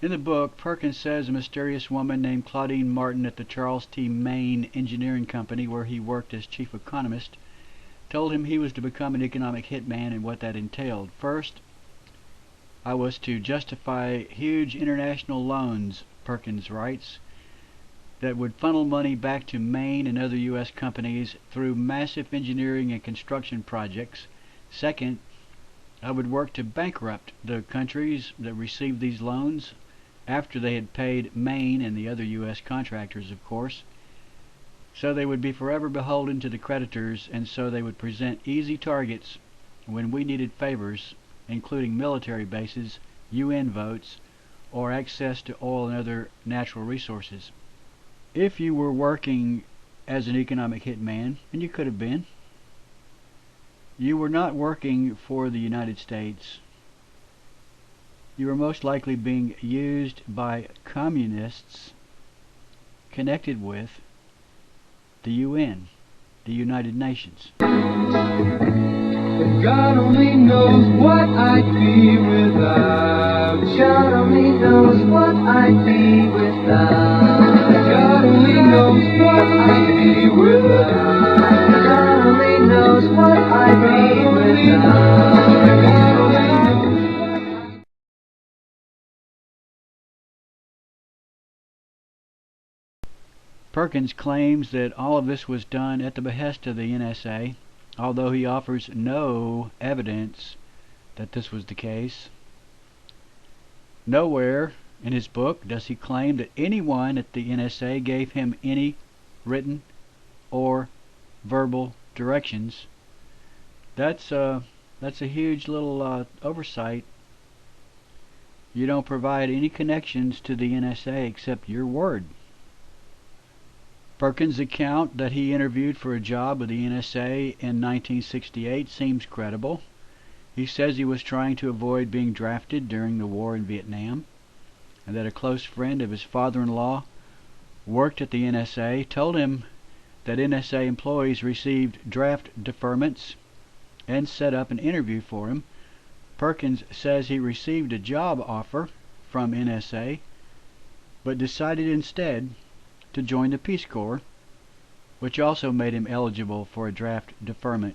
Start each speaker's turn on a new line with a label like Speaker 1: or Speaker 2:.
Speaker 1: In the book, Perkins says a mysterious woman named Claudine Martin at the Charles T. Maine Engineering Company, where he worked as chief economist, told him he was to become an economic hitman and what that entailed. First, I was to justify huge international loans, Perkins writes, that would funnel money back to Maine and other U.S. companies through massive engineering and construction projects. Second, I would work to bankrupt the countries that received these loans after they had paid Maine and the other U.S. contractors, of course, so they would be forever beholden to the creditors, and so they would present easy targets when we needed favors, including military bases, UN votes, or access to oil and other natural resources. If you were working as an economic hitman, and you could have been, you were not working for the United States. You were most likely being used by communists connected with the UN, the United Nations.
Speaker 2: God only knows what I'd be without. God only knows what I'd be without. God only knows what I'd be without. God only knows what I'd be without. God only knows.
Speaker 1: Perkins claims that all of this was done at the behest of the NSA, although he offers no evidence that this was the case. Nowhere in his book does he claim that anyone at the NSA gave him any written or verbal directions. That's a huge little oversight. You don't provide any connections to the NSA except your word. Perkins' account that he interviewed for a job with the NSA in 1968 seems credible. He says he was trying to avoid being drafted during the war in Vietnam, and that a close friend of his father-in-law worked at the NSA, told him that NSA employees received draft deferments, and set up an interview for him. Perkins says he received a job offer from NSA, but decided instead to join the Peace Corps, which also made him eligible for a draft deferment